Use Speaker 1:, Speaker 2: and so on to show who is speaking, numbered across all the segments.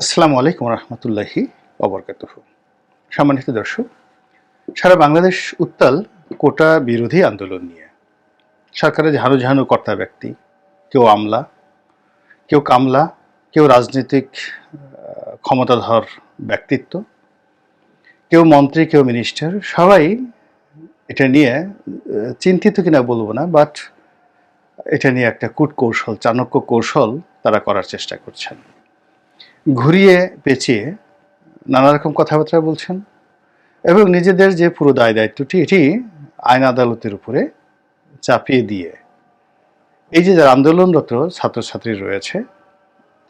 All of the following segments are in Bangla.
Speaker 1: আসসালামু আলাইকুম রহমতুল্লাহি ওবরকাতুহু। সম্মানিত দর্শক, সারা বাংলাদেশ উত্তাল কোটা বিরোধী আন্দোলন নিয়ে। সরকারের ঝাড়ু ঝাড়ু কর্তা ব্যক্তি, কেউ আমলা, কেউ কামলা, কেউ রাজনৈতিক ক্ষমতাধর ব্যক্তিত্ব, কেউ মন্ত্রী, কেউ মিনিস্টার, সবাই এটা নিয়ে চিন্তিত কিনা বলবো না, বাট এটা নিয়ে একটা কূটকৌশল, চাণক্য কৌশল তারা করার চেষ্টা করছেন। ঘুরিয়ে পেঁচিয়ে নানা রকম কথাবার্তা বলছেন এবং নিজেদের যে পুরো দায় দায়িত্বটি এটি আইন আদালতের উপরে চাপিয়ে দিয়ে এই যে যারা আন্দোলনরত ছাত্রছাত্রী রয়েছে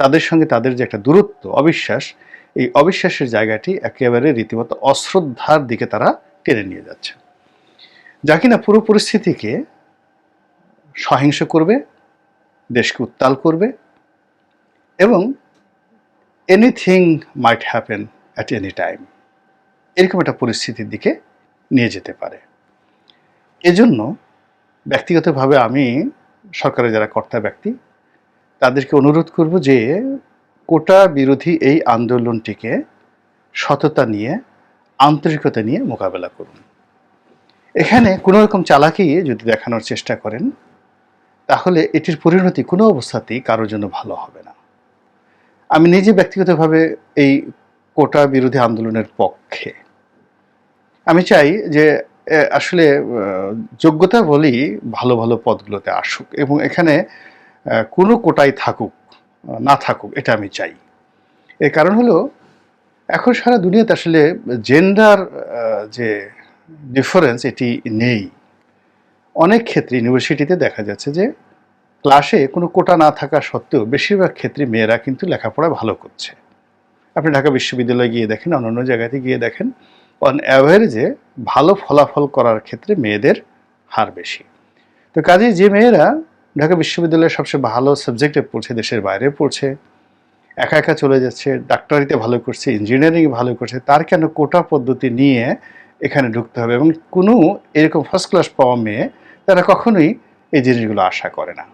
Speaker 1: তাদের সঙ্গে তাদের যে একটা দূরত্ব, অবিশ্বাস, এই অবিশ্বাসের জায়গাটি একেবারে রীতিমতো অশ্রদ্ধার দিকে তারা টেনে নিয়ে যাচ্ছে, যা কিনা পুরো পরিস্থিতিকে সহিংস করবে, দেশকে উত্তাল করবে এবং anything might happen at any time, এরকম একটা পরিস্থিতির দিকে নিয়ে যেতে পারে। এজন্য ব্যক্তিগতভাবে আমি সরকারের যারা কর্তা ব্যক্তি তাদেরকে অনুরোধ করব যে কোটা বিরোধী এই আন্দোলনটিকে সততা নিয়ে, আন্তরিকতা নিয়ে মোকাবেলা করুন। এখানে কোনো রকম চালাকি যদি দেখানোর চেষ্টা করেন তাহলে এটির পরিণতি কোনো অবস্থাতেই কারোর জন্য ভালো হবে না। আমি নিজে ব্যক্তিগতভাবে এই কোটা বিরোধী আন্দোলনের পক্ষে। আমি চাই যে আসলে যোগ্যতা বলেই ভালো ভালো পদগুলোতে আসুক এবং এখানে কোনো কোটাই থাকুক না থাকুক, এটা আমি চাই। এর কারণ হলো এখন সারা দুনিয়াতে আসলে জেন্ডার যে ডিফারেন্স এটি নেই। অনেক ক্ষেত্রে ইউনিভার্সিটিতে দেখা যাচ্ছে যে ক্লাসে কোনো কোটা না থাকা সত্ত্বেও বেশিরভাগ ক্ষেত্রে মেয়েরা কিন্তু লেখাপড়া ভালো করছে। আপনি ঢাকা বিশ্ববিদ্যালয়ে গিয়ে দেখেন, অন্যান্য জায়গাতে গিয়ে দেখেন, অন অ্যাভারেজে ভালো ফলাফল করার ক্ষেত্রে মেয়েদের হার বেশি। তো কাজেই যে মেয়েরা ঢাকা বিশ্ববিদ্যালয়ে সবচেয়ে ভালো সাবজেক্টে পড়ছে, দেশের বাইরে পড়ছে, একা একা চলে যাচ্ছে, ডাক্তারিতে ভালো করছে, ইঞ্জিনিয়ারিংয়ে ভালো করছে, তার কেন কোটা পদ্ধতি নিয়ে এখানে ঢুকতে হবে? এবং কোনো এরকম ফার্স্ট ক্লাস পাওয়া মেয়ে তারা কখনোই এই জিনিসগুলো আশা করে না।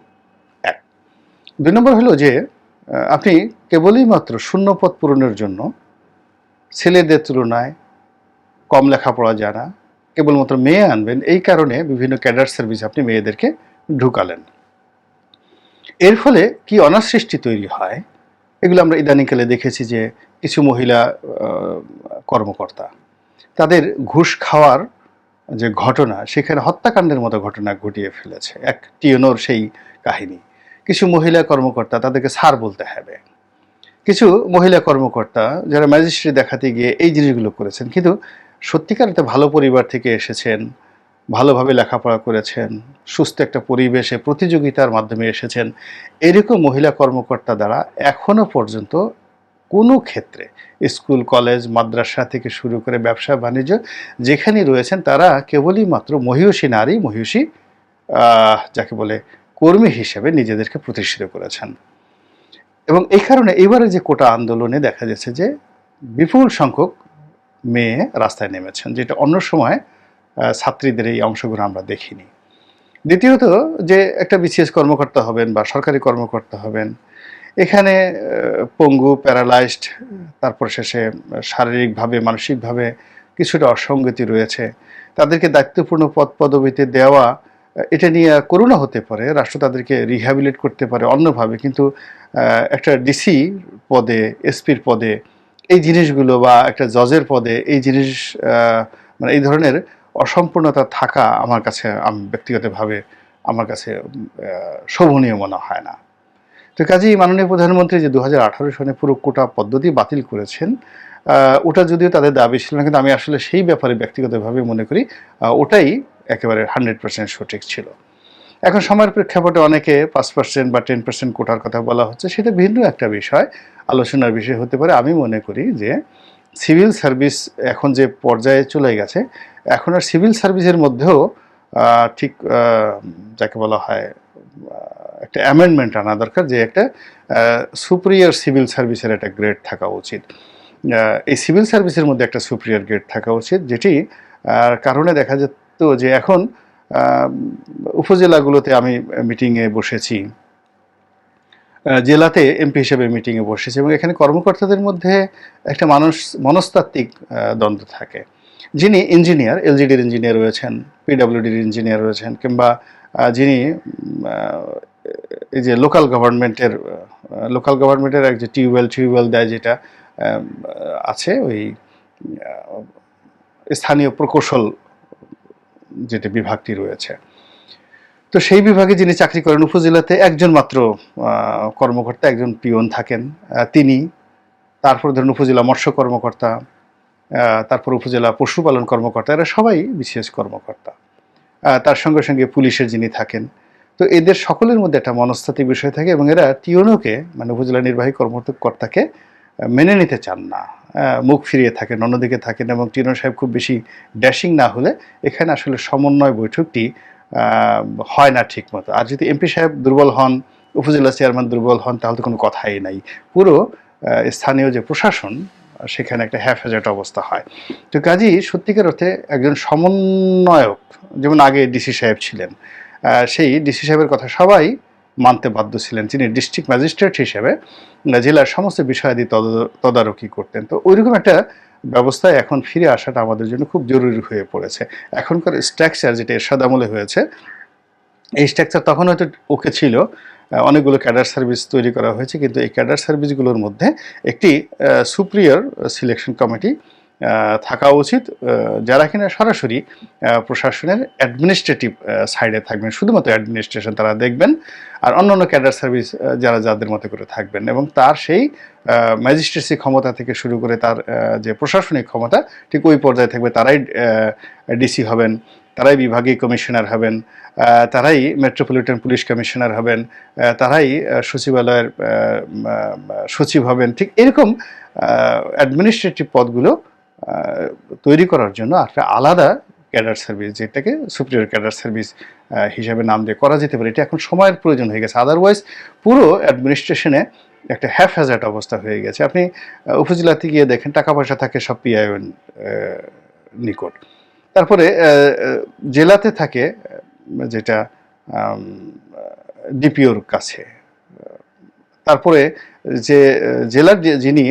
Speaker 1: এক। ২ নম্বর হলো যে আপনি কেবলই মাত্র শূন্যপদ পূরণের জন্য ছেলেদের তুলনায় কম লেখাপড়া যারা কেবলমাত্র মেয়ে আনবেন, এই কারণে বিভিন্ন ক্যাডার সার্ভিস আপনি মেয়েদেরকে ঢুকালেন। এর ফলে কি অনাসৃষ্টি তৈরি হয়, এগুলো আমরা ইদানিংকালে দেখেছি যে কিছু মহিলা কর্মকর্তা তাদের ঘুষ খাওয়ার যে ঘটনা, সেখানে হত্যাকাণ্ডের মতো ঘটনা ঘটিয়ে ফেলেছে। এক টিএনওর সেই কাহিনী। কিছু মহিলা কর্মকর্তা তাদেরকে স্যার বলতে হবে, কিছু মহিলা কর্মকর্তা যারা ম্যাজিস্ট্রেট দেখাতে গিয়ে এই জিনিসগুলো করেছেন, কিন্তু সত্যিকার একটা ভালো পরিবার থেকে এসেছেন, ভালোভাবে লেখাপড়া করেছেন, সুস্থ একটা পরিবেশে প্রতিযোগিতার মাধ্যমে এসেছেন, এরকম মহিলা কর্মকর্তা দ্বারা এখনো পর্যন্ত কোনো ক্ষেত্রে স্কুল, কলেজ, মাদ্রাসা থেকে শুরু করে ব্যবসা বাণিজ্য যেখানেই রয়েছেন তারা কেবলই মাত্র মহিষী নারী, মহিষী যাকে বলে কর্মী হিসেবে নিজেদেরকে প্রতিষ্ঠিত করেছেন। এবং এই কারণে এবারে যে কোটা আন্দোলনে দেখা যাচ্ছে যে বিপুল সংখ্যক মেয়ে রাস্তায় নেমেছেন, যেটা অন্য সময় ছাত্রীদের এই অংশগ্রহণ আমরা দেখিনি। দ্বিতীয়ত, যে একটা বিসিএস কর্মকর্তা হবেন বা সরকারি কর্মকর্তা হবেন, এখানে পঙ্গু, প্যারালাইজড, তারপর শেষে শারীরিকভাবে মানসিকভাবে কিছুটা অসঙ্গতি রয়েছে, তাদেরকে দায়িত্বপূর্ণ পদ পদবিতে দেওয়া, এটা নিয়ে করুণা হতে পারে, রাষ্ট্র তাদেরকে রিহ্যাবিলিট করতে পারে অন্যভাবে, কিন্তু একটা ডিসি পদে, এসপির পদে এই জিনিসগুলো বা একটা জজের পদে এই জিনিস মানে এই ধরনের অসম্পূর্ণতা থাকা আমার কাছে, ব্যক্তিগতভাবে আমার কাছে শোভনীয় মনে হয় না। তো কাজেই মাননীয় প্রধানমন্ত্রী যে 2018 সনে পুরো কোটা পদ্ধতি বাতিল করেছেন, ওটা যদিও তাদের দাবি ছিল না, কিন্তু আমি আসলে সেই ব্যাপারে ব্যক্তিগতভাবে মনে করি ওটাই একেবারে 100% সঠিক ছিল। এখন সময়ের প্রেক্ষাপটে অনেকে 5% বা 10% কোটার কথা বলা হচ্ছে, সেটা ভিন্ন একটা বিষয়, আলোচনার বিষয় হতে পারে। আমি মনে করি যে সিভিল সার্ভিস এখন যে পর্যায়ে চলে গেছে, এখন আর সিভিল সার্ভিসের মধ্যেও ঠিক যাকে বলা হয় একটা অ্যামেন্ডমেন্ট আনা দরকার, যে একটা সুপিরিয়র সিভিল সার্ভিসের একটা গ্রেড থাকা উচিত। এই সিভিল সার্ভিসের মধ্যে একটা সুপিরিয়র গ্রেড থাকা উচিত, যেটি কারণে দেখা যেত যে এখন উপজেলাগুলোতে আমি মিটিংয়ে বসেছি, জেলাতে এমপি হিসেবে মিটিংয়ে বসেছে এবং এখানে কর্মকর্তাদের মধ্যে একটা মনস্তাত্ত্বিক দ্বন্দ্ব থাকে। যিনি ইঞ্জিনিয়ার, এলজিডির ইঞ্জিনিয়ার রয়েছেন, পিডব্লিউডির ইঞ্জিনিয়ার রয়েছেন, কিংবা যিনি এই যে লোকাল গভর্নমেন্টের এক যে টিউবওয়েল দেয় যেটা আছে, ওই স্থানীয় প্রকৌশল যেটা বিভাগটি রয়েছে, তো সেই বিভাগে যিনি চাকরি করেন, উপজেলাতে একজন মাত্র কর্মকর্তা, একজন পিয়ন থাকেন, তিনি। তারপর ধরুন উপজেলা মৎস্য কর্মকর্তা, তারপর উপজেলা পশুপালন কর্মকর্তা, এরা সবাই বিশেষ কর্মকর্তা। তার সঙ্গে সঙ্গে পুলিশের যিনি থাকেন। তো এদের সকলের মধ্যে একটা মনস্তাত্ত্বিক বিষয় থাকে এবং এরা টিওনোকে, মানে উপজেলা নির্বাহী কর্মকর্তাকে মেনে নিতে চান না, মুখ ফিরিয়ে থাকেন, অন্যদিকে থাকেন। এবং টিওনো সাহেব খুব বেশি ড্যাশিং না হলে এখানে আসলে সমন্বয় বৈঠকটি হয় না ঠিক মতো। আর যদি এমপি সাহেব দুর্বল হন, উপজেলা চেয়ারম্যান দুর্বল হন, তাহলে তো কোনো কথাই নাই। পুরো স্থানীয় যে প্রশাসন, সেখানে একটা হ্যাফ্যাজার্ট অবস্থা হয়। তো কাজেই সত্যিকার অর্থে একজন সমন্বয়ক, যেমন আগে ডিসি সাহেব ছিলেন, সেই ডিসি সাহেবের কথা সবাই মানতে বাধ্য ছিলেন। তিনি ডিস্ট্রিক্ট ম্যাজিস্ট্রেট হিসেবে জেলার সমস্ত বিষয়াদি তদারকি করতেন। তো ওইরকম একটা ব্যবস্থায় এখন ফিরে আসাটা আমাদের জন্য খুব জরুরি হয়ে পড়েছে। এখনকার স্ট্রাকচার যেটা এরশাদ আমলে হয়েছে, এই স্ট্রাকচার তখন হয়তো ওকে ছিল, অনেকগুলো ক্যাডার সার্ভিস তৈরি করা হয়েছে, কিন্তু এই ক্যাডার সার্ভিসগুলোর মধ্যে একটি সুপ্রিয়র সিলেকশন কমিটি থাকা উচিত, যারা কিনা সরাসরি প্রশাসনের অ্যাডমিনিস্ট্রেটিভ সাইডে থাকবেন, শুধুমাত্র অ্যাডমিনিস্ট্রেশন তারা দেখবেন, আর অন্যান্য ক্যাডার সার্ভিস যারা যাদের মতো করে থাকবেন। এবং তার সেই ম্যাজিস্ট্রেসি ক্ষমতা থেকে শুরু করে তার যে প্রশাসনিক ক্ষমতা, ঠিক ওই পর্যায়ে থাকবে। তারাই ডিসি হবেন, তারাই বিভাগীয় কমিশনার হবেন, তারাই মেট্রোপলিটন পুলিশ কমিশনার হবেন, তারাই সচিবালয়ের সচিব হবেন। ঠিক এরকম অ্যাডমিনিস্ট্রেটিভ পদগুলো তৈরি করার জন্য একটা আলাদা ক্যাডার সার্ভিস, যেটাকে সুপ্রিয়র ক্যাডার সার্ভিস হিসাবে নাম দিয়ে করা যেতে পারে। এটা এখন সময়ের প্রয়োজন হয়ে গেছে। আদারওয়াইজ পুরো অ্যাডমিনিস্ট্রেশনে একটা হ্যাফ্যাজার্ট অবস্থা হয়ে গেছে। আপনি উপজেলাতে গিয়ে দেখেন, টাকা পয়সা থাকে সব পিআইওর নিকট। তারপরে জেলাতে থাকে যেটা ডিপিওর কাছে। তারপরে যে জেলার যিনি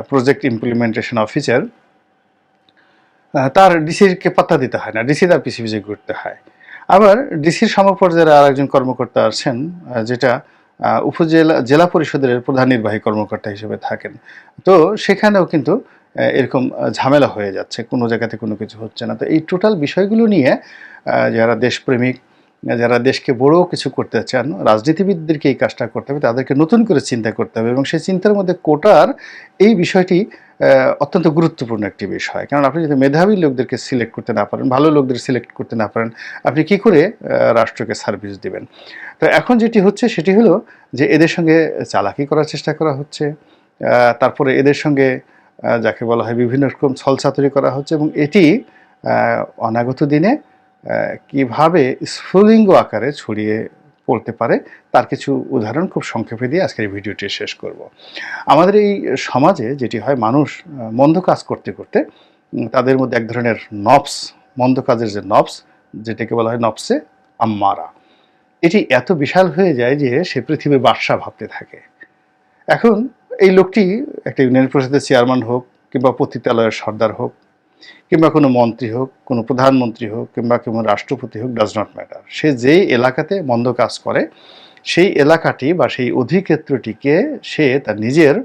Speaker 1: প্রজেক্ট ইমপ্লিমেন্টেশন অফিসার, তার ডিসিকে পাত্তা দিতে হয় না, ডিসি তার পিছি পিছি করতে হয়। আবার ডিসির সমপর্যায়ের আর একজন কর্মকর্তা আছেন, যেটা জেলা পরিষদের প্রধান নির্বাহী কর্মকর্তা হিসেবে থাকেন। তো সেখানেও কিন্তু এরকম ঝামেলা হয়ে যাচ্ছে, কোনো জায়গাতে কোনো কিছু হচ্ছে না। তো এই টোটাল বিষয়গুলো নিয়ে যারা দেশপ্রেমিক, যারা দেশকে বড় কিছু করতে চান, রাজনীতিবিদদেরকে এই কাজটা করতে হবে, তাদেরকে নতুন করে চিন্তা করতে হবে। এবং সেই চিন্তার মধ্যে কোটার এই বিষয়টি অত্যন্ত গুরুত্বপূর্ণ একটি বিষয়। কারণ আপনি যদি মেধাবী লোকদেরকে সিলেক্ট করতে না পারেন, ভালো লোকদের সিলেক্ট করতে না পারেন, আপনি কি করে রাষ্ট্রকে সার্ভিস দিবেন? তো এখন যেটি হচ্ছে সেটি হলো যে এদের সঙ্গে চালাকি করার চেষ্টা করা হচ্ছে, তারপরে এদের সঙ্গে যাকে বলা হয় বিভিন্ন রকম ছলচাতুরি করা হচ্ছে। এবং এটি অনাগত দিনে কিভাবে স্ফুলিঙ্গ আকারে ছড়িয়ে পড়তে পারে তার কিছু উদাহরণ খুব সংক্ষেপে দিয়ে আজকের এই ভিডিওটি শেষ করব। আমাদের এই সমাজে যেটি হয়, মানুষ মন্দ কাজ করতে করতে তাদের মধ্যে এক ধরনের নফস, মন্দ কাজের যে নফস, যেটাকে বলা হয় নফসে আম্মারা, এটি এত বিশাল হয়ে যায় যে সে পৃথিবীর বাদশা ভাবতে থাকে। এখন এই লোকটি একটা ইউনিয়ন পরিষদের চেয়ারম্যান হোক, কিংবা পতিতালয়ের সর্দার হোক, কিংবা কোনো মন্ত্রী হোক, কোনো প্রধানমন্ত্রী হোক, কিংবা কোনো রাষ্ট্রপতি হোক, ডাজ নট ম্যাটার। সে যেই এলাকাতে মন্দ কাজ করে, সেই এলাকাটি বা সেই অধিক্ষেত্রটিকে সে তার নিজের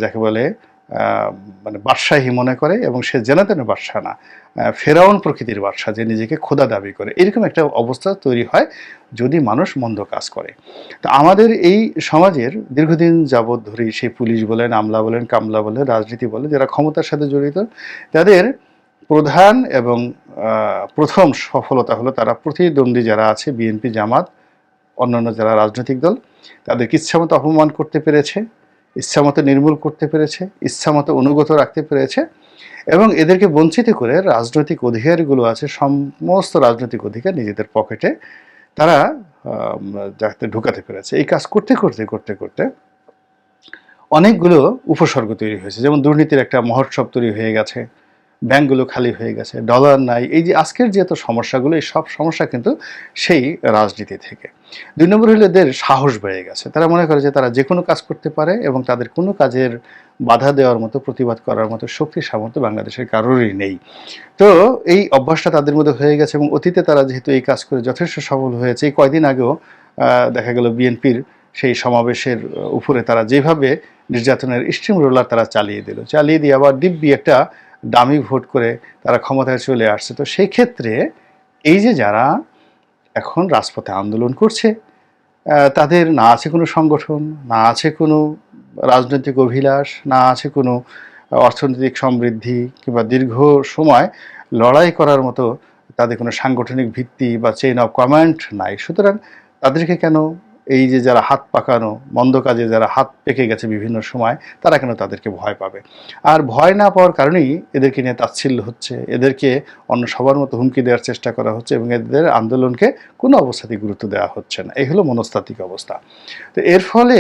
Speaker 1: যাকে বলে মানে বাদশাহী মনে করে, এবং সে যেন তেন বাদশাহ না, ফেরাউন প্রকৃতির বাদশাহ, যে নিজেকে খোদা দাবি করে। এরকম একটা অবস্থা তৈরি হয় যদি মানুষ মন্দ কাজ করে। তো আমাদের এই সমাজের দীর্ঘদিন যাবৎ ধরেই, সেই পুলিশ বলেন, আমলা বলেন, কামলা বলেন, রাজনীতি বলেন, যারা ক্ষমতার সাথে জড়িত, তাদের প্রধান এবং প্রথম সফলতা হলো তারা প্রতিদ্বন্দ্বী যারা আছে, বিএনপি, জামাত, অন্যান্য যারা রাজনৈতিক দল, তাদেরকে ইচ্ছামতো অপমান করতে পেরেছে, ইচ্ছামতো নির্মূল করতে পেরেছে, ইচ্ছামতো অনুগত রাখতে পেরেছে, এবং এদেরকে বঞ্চিত করে রাজনৈতিক অধিকারগুলো আছে, সমস্ত রাজনৈতিক অধিকার নিজেদের পকেটে তারা যাতে ঢুকাতে পেরেছে। এই কাজ করতে করতে করতে করতে অনেকগুলো উপসর্গ তৈরি হয়েছে। যেমন দুর্নীতির একটা মহোৎসব তৈরি হয়ে গেছে, ব্যাংকগুলো খালি হয়ে গেছে, ডলার নাই। এই যে আজকের যে এত সমস্যাগুলো, এই সব সমস্যা কিন্তু সেই রাজনীতি থেকে। দুই নম্বর হলো এদের সাহস বেড়ে গেছে। তারা মনে করে যে তারা যে কোনো কাজ করতে পারে এবং তাদের কোনো কাজের বাধা দেওয়ার মতো, প্রতিবাদ করার মতো শক্তি সামর্থ্য বাংলাদেশের কারোরই নেই। তো এই অভ্যাসটা তাদের মধ্যে হয়ে গেছে এবং অতীতে তারা যেহেতু এই কাজ করে যথেষ্ট সফল হয়েছে, এই কয়দিন আগেও দেখা গেল বিএনপির সেই সমাবেশের উপরে তারা যেভাবে নির্যাতনের স্টিম রোলার তারা চালিয়ে দিয়ে আবার দিব্যি একটা দামি ভোট করে তারা ক্ষমতায় চলে আসছে। তো সেই ক্ষেত্রে এই যে যারা এখন রাজপথে আন্দোলন করছে, তাদের না আছে কোনো সংগঠন, না আছে কোনো রাজনৈতিক অভিলাষ, না আছে কোনো অর্থনৈতিক সমৃদ্ধি কিংবা দীর্ঘ সময় লড়াই করার মতো তাদের কোনো সাংগঠনিক ভিত্তি বা চেইন অফ কমান্ড নাই। সুতরাং তাদেরকে কেন এই যে যারা হাত পাকানো, মন্দ কাজে যারা হাত পেকে গেছে বিভিন্ন সময়, তারা কেন তাদেরকে ভয় পাবে? আর ভয় না পাওয়ার কারণেই এদেরকে নিয়ে তাচ্ছিল্য হচ্ছে, এদেরকে অন্য সবার মতো হুমকি দেওয়ার চেষ্টা করা হচ্ছে এবং এদের আন্দোলনকে কোনো অবস্থাতেই গুরুত্ব দেওয়া হচ্ছে না। এই হলো মনস্তাত্ত্বিক অবস্থা। তো এর ফলে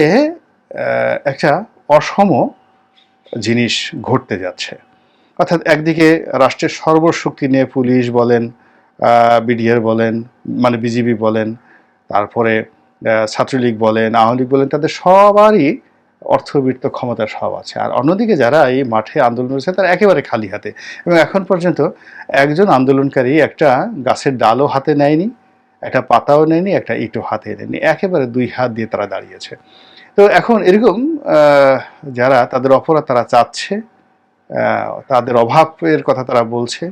Speaker 1: একটা অসম জিনিস ঘটতে যাচ্ছে। অর্থাৎ একদিকে রাষ্ট্রের সর্বশক্তি নিয়ে পুলিশ বলেন, বিডিআর বলেন, মানে বিজিবি বলেন, তারপরে ছাত্রলীগ বলেন, আওয়ামী লীগ বলেন, তাদের সবারই অর্থবিত্ত ক্ষমতা সব আছে। আর অন্যদিকে যারা এই মাঠে আন্দোলন করেছে তারা একেবারে খালি হাতে, এবং এখন পর্যন্ত একজন আন্দোলনকারী একটা গাছের ডালও হাতে নেয়নি, একটা পাতাও নেয়নি, একটা ইটও হাতে নেয়নি, একেবারে দুই হাত দিয়ে তারা দাঁড়িয়েছে। তো এখন এরকম যারা তাদের অপরাধ তারা চাচ্ছে, তাদের অভাবের কথা তারা বলছে,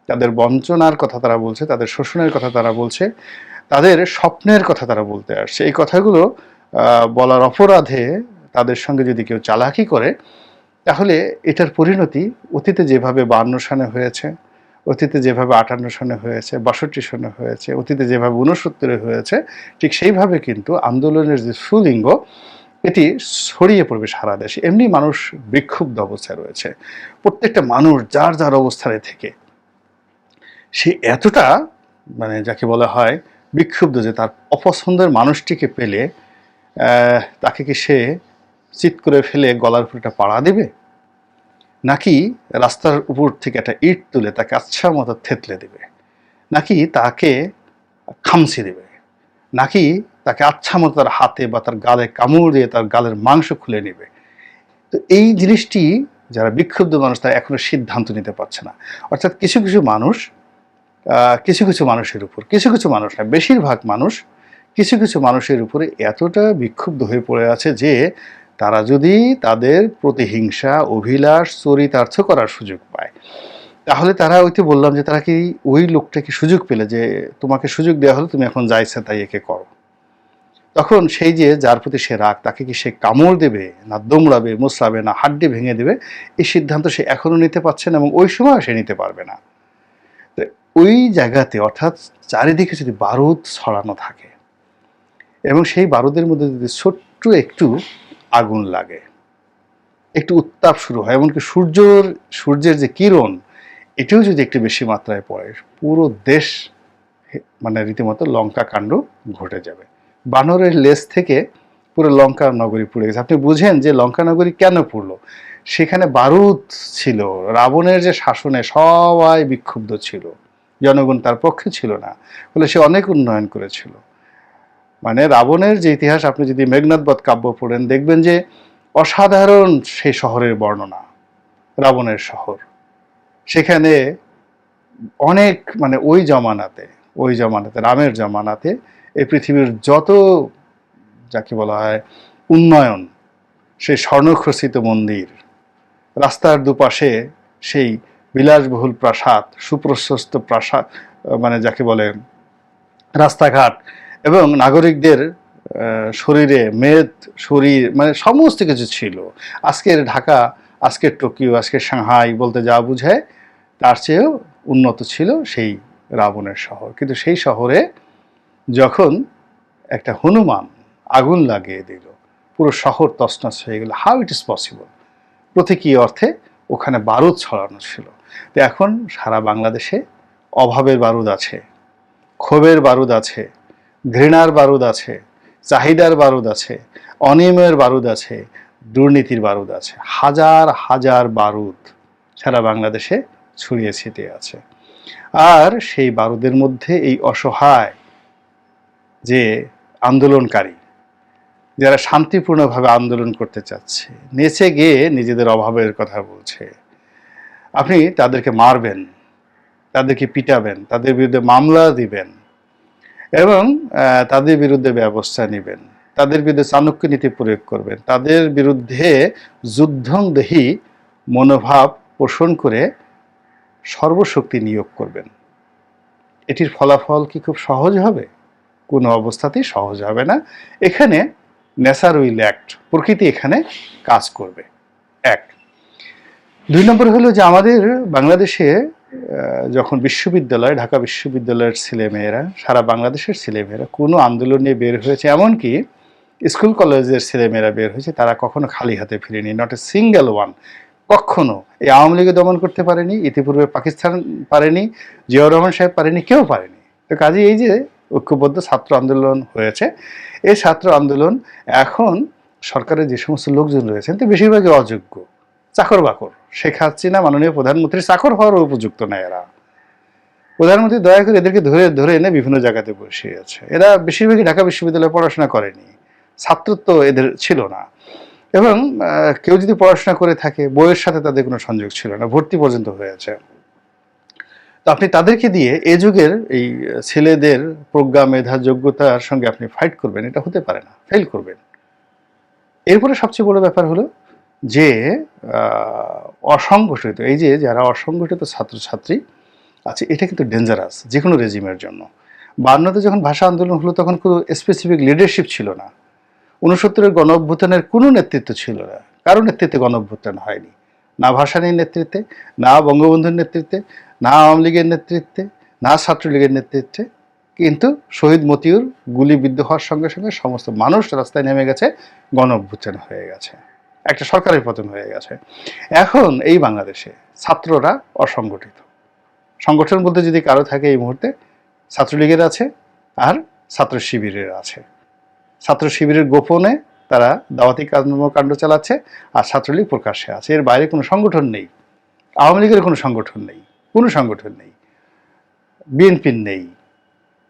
Speaker 1: তাদের বঞ্চনার কথা তারা বলছে, তাদের শোষণের কথা তারা বলছে, তাদের স্বপ্নের কথা তারা বলতে আসছে। এই কথাগুলো বলার অপরাধে তাদের সঙ্গে যদি কেউ চালাকি করে, তাহলে এটার পরিণতি অতীতে যেভাবে 52 সনে হয়েছে, অতীতে যেভাবে 58 সনে হয়েছে, 62 সনে হয়েছে, অতীতে যেভাবে 69 হয়েছে, ঠিক সেইভাবে কিন্তু আন্দোলনের যে স্ফুলিঙ্গ এটি ছড়িয়ে পড়বে সারা দেশে। এমনি মানুষ বিক্ষুব্ধ অবস্থায় রয়েছে। প্রত্যেকটা মানুষ যার যার অবস্থানে থেকে সে এতটা মানে যাকে বলা হয় বিক্ষুব্ধ যে তার অপছন্দের মানুষটিকে পেলে তাকে কি সে চিৎ করে ফেলে গলার উপর একটা পাড়া দেবে, নাকি রাস্তার উপর থেকে একটা ইট তুলে তাকে আচ্ছা মতো থেতলে দেবে, নাকি তাকে খামচি দেবে, নাকি তাকে আচ্ছা মতো তার হাতে বা তার গালে কামড় দিয়ে তার গালের মাংস খুলে নেবে? তো এই জিনিসটি যারা বিক্ষুব্ধ মানুষ তারা এখনো সিদ্ধান্ত নিতে পারছে না। অর্থাৎ কিছু কিছু মানুষ কিছু কিছু মানুষের উপর, কিছু কিছু মানুষ না, বেশিরভাগ মানুষ কিছু কিছু মানুষের উপরে এতটা বিক্ষুব্ধ হয়ে পড়ে আছে যে তারা যদি তাদের প্রতিহিংসা, অভিলাষ চরিতার্থ করার সুযোগ পায়, তাহলে তারা ওইতে বললাম যে তারা কি ওই লোকটাকে সুযোগ পেলে যে তোমাকে সুযোগ দেওয়া হলো, তুমি এখন যা ইচ্ছা তাই একে করো, তখন সেই যে যার প্রতি সে রাগ তাকে কি সে কামড় দেবে, না দমড়াবে, মুচড়াবে, না হাড্ডি ভেঙে দেবে, এই সিদ্ধান্ত সে এখনো নিতে পারছে না এবং ওই সময় সে নিতে পারবে না। তো ওই জায়গাতে অর্থাৎ চারিদিকে যদি বারুদ ছড়ানো থাকে এবং সেই বারুদের মধ্যে যদি ছোট্ট একটু আগুন লাগে, একটু উত্তাপ শুরু হয়, এমনকি সূর্যের যে কিরণ এটাও যদি একটু বেশি মাত্রায় পড়ে, পুরো দেশ মানে রীতিমতো লঙ্কা কাণ্ড ঘটে যাবে। বানরের লেজ থেকে পুরো লঙ্কা নগরী পুড়ে গেছে। আপনি বুঝেন যে লঙ্কা নগরী কেন পুড়লো? সেখানে বারুদ ছিল, রাবণের যে শাসনে সবাই বিক্ষুব্ধ ছিল, জনগণ তার পক্ষে ছিল না, ফলে সে অনেক উন্নয়ন করেছিল। মানে রাবণের যে ইতিহাস আপনি যদি মেঘনাদ বধ কাব্য পড়েন দেখবেন যে অসাধারণ সেই শহরের বর্ণনা, রাবণের শহর। সেখানে অনেক মানে ওই জমানাতে রামের জমানাতে এই পৃথিবীর যত যাকে বলা হয় উন্নয়ন, সেই স্বর্ণখচিত মন্দির, রাস্তার দুপাশে সেই বিলাসবহুল প্রাসাদ, সুপ্রশস্ত প্রাসাদ, মানে যাকে বলে রাস্তাঘাট, এবং নাগরিকদের শরীরে মেদ শরীর, মানে সমস্ত কিছু ছিল। আজকের ঢাকা, আজকের টোকিও, আজকের সাংহাই বলতে যা বুঝায় তার চেয়েও উন্নত ছিল সেই রাবণের শহর। কিন্তু সেই শহরে যখন একটা হনুমান আগুন লাগিয়ে দিল, পুরো শহর তছনছ হয়ে গেল। How it is possible? প্রতীকী অর্থে ওখানে বারুদ ছড়ানো ছিল। তো এখন সারা বাংলাদেশে অভাবের বারুদ আছে, ক্ষোভের বারুদ আছে, ঘৃণার বারুদ আছে, চাহিদার বারুদ আছে, অনিয়মের বারুদ আছে, দুর্নীতির বারুদ আছে, হাজার হাজার বারুদ সারা বাংলাদেশে ছড়িয়ে ছিটিয়ে আছে। আর সেই বারুদের মধ্যে এই অসহায় যে আন্দোলনকারী, যারা শান্তিপূর্ণভাবে আন্দোলন করতে চাচ্ছে, নেচে গিয়ে নিজেদের অভাবের কথা বলছে, আপনি তাদেরকে মারবেন, তাদেরকে পিটাবেন, তাদের বিরুদ্ধে মামলা দিবেন এবং তাদের বিরুদ্ধে ব্যবস্থা নেবেন, তাদের বিরুদ্ধে চাণক্য নীতি প্রয়োগ করবেন, তাদের বিরুদ্ধে যুদ্ধংদেহী মনোভাব পোষণ করে সর্বশক্তি নিয়োগ করবেন। এটির ফলাফল কি খুব সহজ হবে? কোনো অবস্থাতেই সহজ হবে না। এখানে নেচার উইল অ্যাক্ট, প্রকৃতি এখানে কাজ করবে। এক। 2 নম্বর হলো যে আমাদের বাংলাদেশে যখন বিশ্ববিদ্যালয়, ঢাকা বিশ্ববিদ্যালয়ের ছেলেমেয়েরা, সারা বাংলাদেশের ছেলেমেয়েরা কোনো আন্দোলন নিয়ে বের হয়েছে, এমনকি স্কুল কলেজের ছেলেমেয়েরা বের হয়েছে, তারা কখনো খালি হাতে ফিরেনি, নট এ সিঙ্গেল ওয়ান। কখনো এই আওয়ামী লীগে দমন করতে পারেনি, ইতিপূর্বে পাকিস্তান পারেনি, জিয়াউর রহমান সাহেব পারেনি, কেউ পারেনি। তো কাজে এই যে ঐক্যবদ্ধ ছাত্র আন্দোলন হয়েছে, এই ছাত্র আন্দোলন এখন সরকারের যে সমস্ত লোকজন রয়েছেন তো বেশিরভাগই অযোগ্য, চাকর বাকর। শেখ হাসিনা মাননীয় প্রধানমন্ত্রী চাকর হওয়ার উপযুক্ত না এরা। প্রধানমন্ত্রী দয়া করে এদেরকে ধরে ধরে এনে বিভিন্ন জায়গাতে বসিয়ে আছে। এরা বেশিরভাগই ঢাকা বিশ্ববিদ্যালয়ে পড়াশোনা করেনি, ছাত্রত্ব এদের ছিল না, এবং কেউ যদি পড়াশোনা করে থাকে বইয়ের সাথে তাদের কোনো সংযোগ ছিল না, ভর্তি পর্যন্ত হয়েছে। তো আপনি তাদেরকে দিয়ে এ যুগের এই ছেলেদের প্রজ্ঞা, মেধা, যোগ্যতার সঙ্গে আপনি ফাইট করবেন, এটা হতে পারে না, ফেল করবেন। এরপরে সবচেয়ে বড় ব্যাপার হলো যে অসংগঠিত, এই যে যারা অসংগঠিত ছাত্রছাত্রী আছে, এটা কিন্তু ডেঞ্জারাস যে কোনো রেজিমের জন্য। 52-তে যখন ভাষা আন্দোলন হলো তখন কোনো স্পেসিফিক লিডারশিপ ছিল না। 69-এর গণ অভ্যুত্থানের কোনো নেতৃত্ব ছিল না, কারো নেতৃত্বে গণ অভ্যুত্থান হয়নি, না ভাসানীর নেতৃত্বে, না বঙ্গবন্ধুর নেতৃত্বে, না আওয়ামী লীগের নেতৃত্বে, না ছাত্রলীগের নেতৃত্বে। কিন্তু শহীদ মতিউর গুলিবিদ্ধ হওয়ার সঙ্গে সঙ্গে সমস্ত মানুষ রাস্তায় নেমে গেছে, গণ অভ্যুত্থান হয়ে গেছে, একটা সরকারের পতন হয়ে গেছে। এখন এই বাংলাদেশে ছাত্ররা অসংগঠিত। সংগঠন বলতে যদি কারো থাকে এই মুহূর্তে ছাত্রলীগের আছে আর ছাত্র শিবিরের আছে। ছাত্র শিবিরের গোপনে তারা দাওয়াতি কর্মকাণ্ড চালাচ্ছে, আর ছাত্রলীগ প্রকাশ্যে আছে। এর বাইরে কোনো সংগঠন নেই। আওয়ামী লীগের কোনো সংগঠন নেই, কোনো সংগঠন নেই, বিএনপির নেই,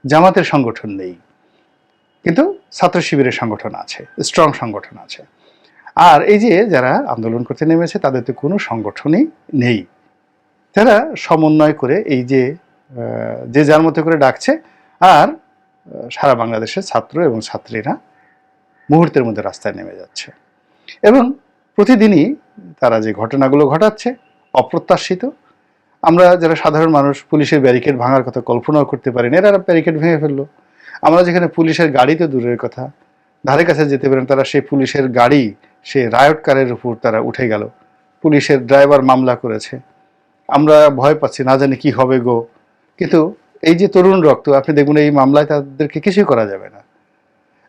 Speaker 1: জামাতের সংগঠন নেই, কিন্তু ছাত্র শিবিরের সংগঠন আছে, স্ট্রং সংগঠন আছে। আর এই যে যারা আন্দোলন করতে নেমেছে তাদের তো কোনো সংগঠনই নেই। তারা সমন্বয় করে এই যে যে যার মতো করে ডাকছে, আর সারা বাংলাদেশের ছাত্র এবং ছাত্রীরা মুহূর্তের মধ্যে রাস্তায় নেমে যাচ্ছে। এবং প্রতিদিনই তারা যে ঘটনাগুলো ঘটাচ্ছে অপ্রত্যাশিত। আমরা যারা সাধারণ মানুষ পুলিশের ব্যারিকেড ভাঙার কথা কল্পনাও করতে পারি না, এরা ব্যারিকেড ভেঙে ফেললো। আমরা যেখানে পুলিশের গাড়ি তো দূরের কথা, ধারে কাছে যেতে পারেন, তারা সেই পুলিশের গাড়ি, সে রায়ট কারের উপর তারা উঠে গেল। পুলিশের ড্রাইভার মামলা করেছে, আমরা ভয় পাচ্ছি, না জানি কি হবে গো। কিন্তু এই যে তরুণ রক্ত, আপনি দেখবেন এই মামলায় তাদেরকে কিছুই করা যাবে না।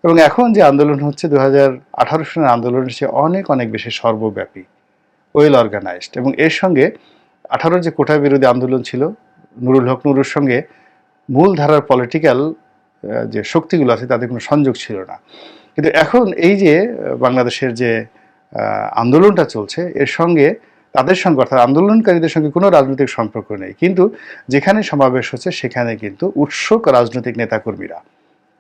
Speaker 1: এবং এখন যে আন্দোলন হচ্ছে 2018 সালের আন্দোলনের চেয়ে অনেক অনেক বেশি সর্বব্যাপী, ওয়েল অর্গানাইজড। এবং এর সঙ্গে 18 যে কোটা বিরোধী আন্দোলন ছিল, নুরুল হক নুরুর সঙ্গে মূল ধারার পলিটিক্যাল যে শক্তিগুলো আছে তাদের কোনো সংযোগ ছিল না। কিন্তু এখন এই যে বাংলাদেশের যে আন্দোলনটা চলছে, এর সঙ্গে তাদের সঙ্গে অর্থাৎ আন্দোলনকারীদের সঙ্গে কোনো রাজনৈতিক সম্পর্ক নেই, কিন্তু যেখানে সমাবেশ হচ্ছে সেখানে কিন্তু উৎসুক রাজনৈতিক নেতাকর্মীরা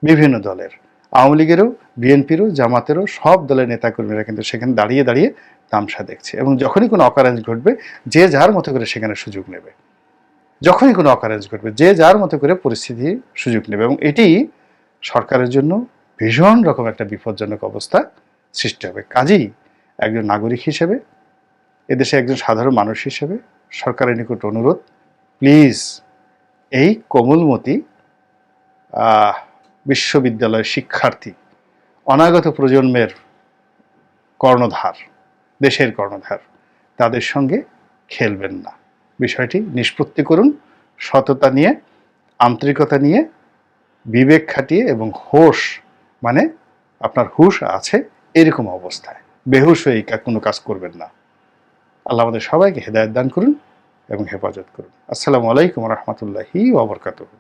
Speaker 1: বিভিন্ন দলের, আওয়ামী লীগেরও, বিএনপিরও, জামাতেরও, সব দলের নেতাকর্মীরা কিন্তু সেখানে দাঁড়িয়ে দাঁড়িয়ে তামসা দেখছে। এবং যখনই কোনো অকারেন্স ঘটবে যে যার মতো করে সেখানে সুযোগ নেবে, যখনই কোনো অকারেন্স ঘটবে যে যার মতো করে পরিস্থিতির সুযোগ নেবে। এবং এটি সরকারের জন্য ভীষণ রকম একটা বিপজ্জনক অবস্থা সৃষ্টি হবে। কাজেই একজন নাগরিক হিসেবে, এদেশে একজন সাধারণ মানুষ হিসেবে সরকারের নিকট অনুরোধ, প্লিজ এই কোমলমতি বিশ্ববিদ্যালয়ের শিক্ষার্থী, অনাগত প্রজন্মের কর্ণধার, দেশের কর্ণধার, তাদের সঙ্গে খেলবেন না। বিষয়টি নিষ্পত্তি করুন সততা নিয়ে, আন্তরিকতা নিয়ে, বিবেক খাটিয়ে এবং হোশ, মানে আপনার হুশ আছে এরকম অবস্থায়, বেহুশ হয়ে কোনো কাজ করবেন না। আল্লাহ আমাদের সবাইকে হেদায়েত দান করুন এবং হেফাজত করুন। আসসালামু আলাইকুম ওয়া রাহমাতুল্লাহি ওয়া বারাকাতুহু।